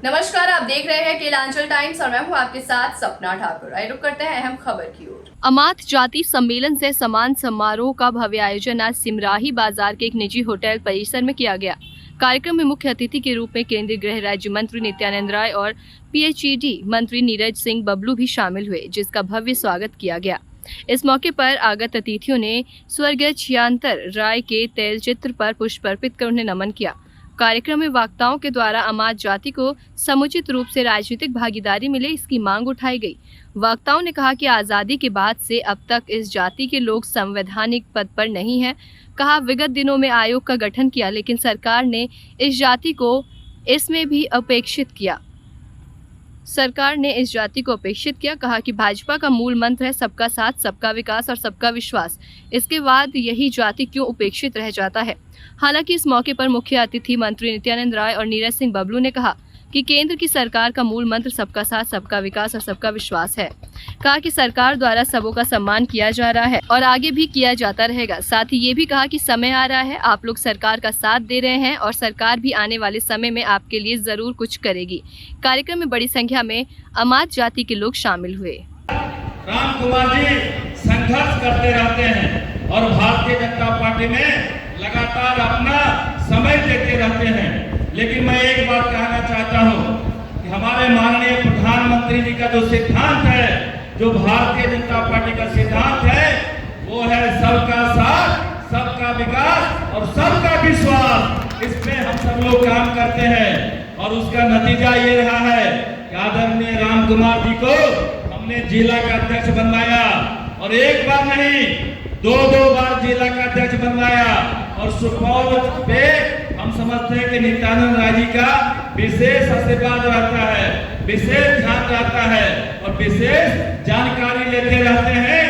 नमस्कार, आप देख रहे हैं केलांचल टाइम्स और मैं हूं आपके साथ सपना ठाकुर। आइए रुक करते हैं अहम खबर की ओर। अमात जाति सम्मेलन से समान समारोह का भव्य आयोजन आज सिमराही बाजार के एक निजी होटल परिसर में किया गया। कार्यक्रम में मुख्य अतिथि के रूप में केंद्रीय गृह राज्य मंत्री नित्यानंद राय और पीएचईडी मंत्री नीरज सिंह बबलू भी शामिल हुए, जिसका भव्य स्वागत किया गया। इस मौके पर आगत अतिथियों ने स्वर्गीय छियांतर राय के तैल चित्र पर पुष्प अर्पित कर उन्हें नमन किया। कार्यक्रम में वक्ताओं के द्वारा अमात जाति को समुचित रूप से राजनीतिक भागीदारी मिले, इसकी मांग उठाई गई। वक्ताओं ने कहा कि आज़ादी के बाद से अब तक इस जाति के लोग संवैधानिक पद पर नहीं हैं। कहा, विगत दिनों में आयोग का गठन किया, लेकिन सरकार ने इस जाति को इसमें भी अपेक्षित किया। कहा कि भाजपा का मूल मंत्र है सबका साथ, सबका विकास और सबका विश्वास। इसके बाद यही जाति क्यों उपेक्षित रह जाता है। हालांकि इस मौके पर मुख्य अतिथि मंत्री नित्यानंद राय और नीरज सिंह बबलू ने कहा कि केंद्र की सरकार का मूल मंत्र सबका साथ, सबका विकास और सबका विश्वास है। कहा कि सरकार द्वारा सबों का सम्मान किया जा रहा है और आगे भी किया जाता रहेगा। साथ ही ये भी कहा कि समय आ रहा है, आप लोग सरकार का साथ दे रहे हैं और सरकार भी आने वाले समय में आपके लिए जरूर कुछ करेगी। कार्यक्रम में बड़ी संख्या में अमात जाति के लोग शामिल हुए। राम कुमार जी संघर्ष करते रहते हैं और भारतीय जनता पार्टी में लगातार अपना समय देते रहते हैं। लेकिन मैं एक बात कहना चाहता हूं कि हमारे माननीय प्रधानमंत्री जी का जो सिद्धांत है, जो भारतीय जनता पार्टी का सिद्धांत है, वो है सबका साथ, सबका विकास और सबका विश्वास। इसमें हम सब लोग काम करते हैं और उसका नतीजा ये रहा है कि आदरणीय राम कुमार जी को हमने जिला का अध्यक्ष बनवाया और एक बार नहीं, दो बार जिला का अध्यक्ष बनवाया। और सुपौल पे हम समझते हैं कि नित्यानंद राय जी का विशेष आशीर्वाद रहता है, विशेष ध्यान रहता है और विशेष जानकारी लेते रहते हैं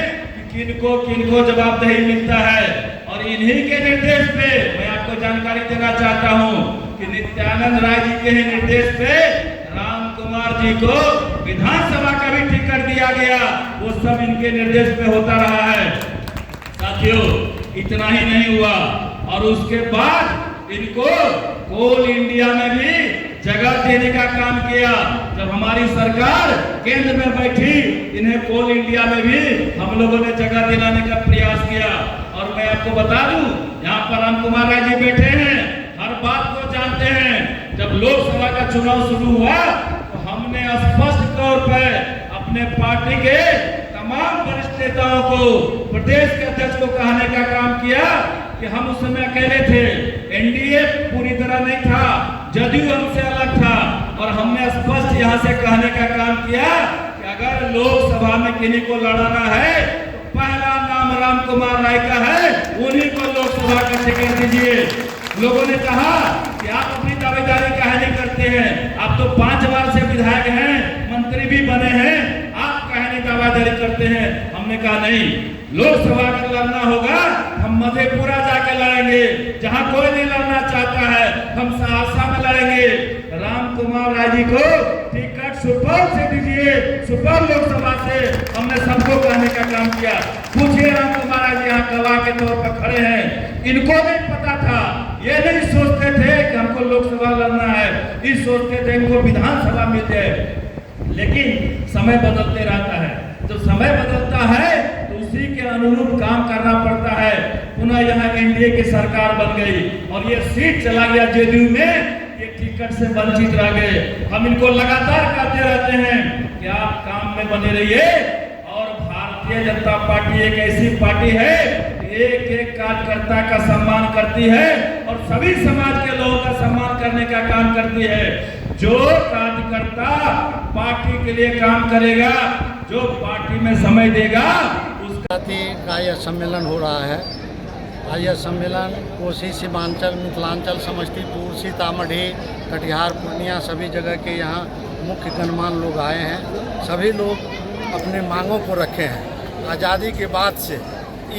कि किनको जवाबदेही मिलता है। और इन्हीं के निर्देश पे मैं आपको जानकारी देना चाहता हूं कि नित्यानंद राय जी के ही निर्देश पे राम कुमार जी को विधानसभा का भी टिकट दिया गया। वो सब इनके निर्देश पे होता रहा है। साथियों, इतना ही नहीं हुआ और उसके बाद इनको कोल इंडिया में भी जगह देने का काम किया। जब हमारी सरकार केंद्र में बैठी, इन्हें कोल इंडिया में भी हम लोगों ने जगह दिलाने का प्रयास किया। और मैं आपको बता दूं, यहाँ पर राम कुमार राय जी बैठे हैं, हर बात को जानते हैं। जब लोकसभा का चुनाव शुरू हुआ तो हमने स्पष्ट तौर पर अपने पार्टी के तमाम वरिष्ठ नेताओं को, प्रदेश के अध्यक्ष को कहने का काम किया कि हम उस समय अकेले थे, एनडीए पूरी तरह नहीं था, जदयू हमसे अलग था। और हमने स्पष्ट यहाँ से कहने का काम किया कि अगर लोकसभा में किन्हीं को लड़ाना है तो पहला नाम राम कुमार राय का है, उन्हीं को लोकसभा का टिकट दीजिए। लोगों ने कहा कि आप अपनी दावेदारी काहे नहीं करते हैं, आप तो 5 बार से विधायक हैं, मंत्री भी बने हैं, आप काहे नहीं दावेदारी करते हैं। हमने कहा नहीं, लोकसभा का लड़ना होगा, हम मधेपुरा जाके लड़ेंगे, जहां कोई नहीं लड़ना चाहता है, हम सहरसा में लड़ेंगे। राम कुमार राय जी को टिकट सुपौल से दीजिए, सुपौल लोकसभा से। हमने सबको कहने का काम किया। पूछिए, राम कुमार राय जी यहाँ गवाह के तौर पर खड़े हैं, इनको नहीं पता था, ये नहीं सोचते थे कि हमको लोकसभा लड़ना है, ये सोचते थे इनको विधानसभा मिल जाए। लेकिन समय बदलते रहता है, जब समय बदलता है तो उसी के अनुरूप काम करना पड़ता है। पुनः यहाँ एनडीए की सरकार बन गई और ये सीट चला गया जदयू में, ये टिकट से वंचित रह गए। हम इनको लगातार कहते रहते हैं कि आप काम में बने रहिए। और भारतीय जनता पार्टी एक ऐसी पार्टी है कि एक कार्यकर्ता का सम्मान करती है और सभी समाज के लोगों का सम्मान करने का काम करती है। जो कार्यकर्ता पार्टी के लिए काम करेगा, जो पार्टी में समय देगा, उसका का यह सम्मेलन हो रहा है। यह सम्मेलन कोसी, सीमांचल, मिथिलांचल, समस्तीपुर, सीतामढ़ी, कटिहार, पूर्णिया सभी जगह के यहाँ मुख्य गणमान्य लोग आए हैं। सभी लोग अपने मांगों को रखे हैं। आज़ादी के बाद से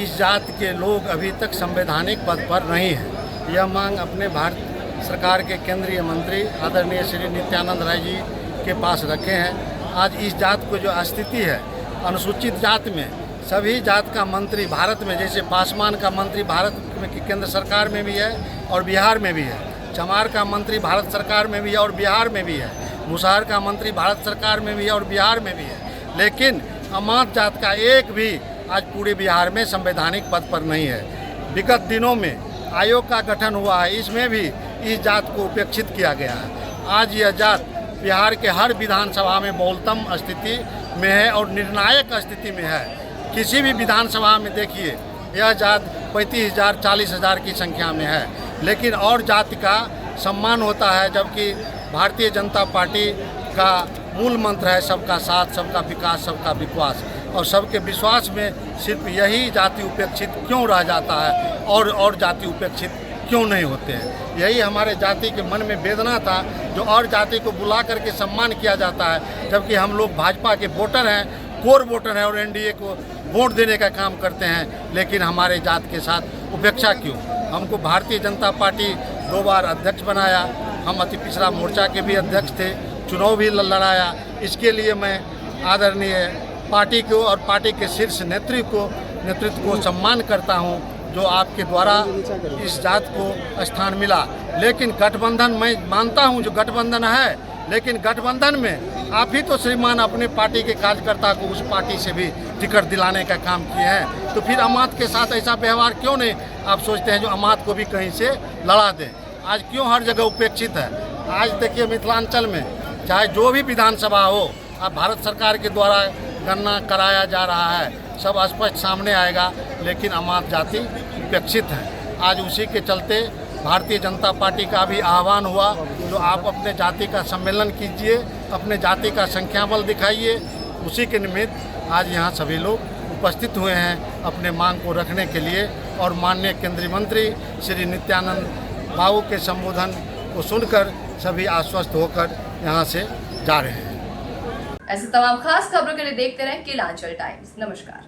इस जात के लोग अभी तक संवैधानिक पद पर नहीं हैं। यह मांग अपने भारत सरकार के केंद्रीय मंत्री आदरणीय श्री नित्यानंद राय जी के पास रखे हैं। आज इस जात को जो स्थिति है, अनुसूचित जात में सभी जात का मंत्री भारत में, जैसे पासवान का मंत्री भारत में केंद्र सरकार में भी है और बिहार में भी है, चमार का मंत्री भारत सरकार में भी है और बिहार में भी है, मुसहर का मंत्री भारत सरकार में भी है और बिहार में भी है, लेकिन अमात जात का एक भी आज पूरे बिहार में संवैधानिक पद पर नहीं है। विगत दिनों में आयोग का गठन हुआ है, इसमें भी इस जात को उपेक्षित किया गया है। आज यह जात बिहार के हर विधानसभा में बहुलतम स्थिति में है और निर्णायक स्थिति में है। किसी भी विधानसभा में देखिए यह जात 35,000 40,000 की संख्या में है, लेकिन और जाति का सम्मान होता है, जबकि भारतीय जनता पार्टी का मूल मंत्र है सबका साथ, सबका विकास, सबका विश्वास, और सबके विश्वास में सिर्फ यही जाति उपेक्षित क्यों रह जाता है और जाति उपेक्षित क्यों नहीं होते हैं। यही हमारे जाति के मन में वेदना था, जो और जाति को बुला करके सम्मान किया जाता है, जबकि हम लोग भाजपा के वोटर हैं, कोर वोटर हैं और एनडीए को वोट देने का काम करते हैं, लेकिन हमारे जात के साथ उपेक्षा क्यों। हमको भारतीय जनता पार्टी 2 बार अध्यक्ष बनाया, हम अति पिछड़ा मोर्चा के भी अध्यक्ष थे, चुनाव भी लड़ाया। इसके लिए मैं आदरणीय पार्टी को और पार्टी के शीर्ष नेतृत्व को सम्मान करता हूं, जो आपके द्वारा इस जात को स्थान मिला। लेकिन गठबंधन, मैं मानता हूं जो गठबंधन है, लेकिन गठबंधन में आप ही तो श्रीमान अपने पार्टी के कार्यकर्ता को उस पार्टी से भी टिकट दिलाने का काम किए हैं, तो फिर अमात के साथ ऐसा व्यवहार क्यों नहीं आप सोचते हैं जो अमात को भी कहीं से लड़ा दें। आज क्यों हर जगह उपेक्षित है। आज देखिए मिथिलांचल में चाहे जो भी विधानसभा हो, अब भारत सरकार के द्वारा गणना कराया जा रहा है, सब स्पष्ट सामने आएगा, लेकिन अमात जाति उपेक्षित है। आज उसी के चलते भारतीय जनता पार्टी का भी आह्वान हुआ, जो आप अपने जाति का सम्मेलन कीजिए, अपने जाति का संख्या बल दिखाइए। उसी के निमित्त आज यहाँ सभी लोग उपस्थित हुए हैं अपने मांग को रखने के लिए, और माननीय केंद्रीय मंत्री श्री नित्यानंद बाबू के संबोधन को सुनकर सभी आश्वस्त होकर यहाँ से जा रहे हैं। ऐसे तमाम खास खबरों के लिए देखते रहें कीलांचल टाइम्स। नमस्कार।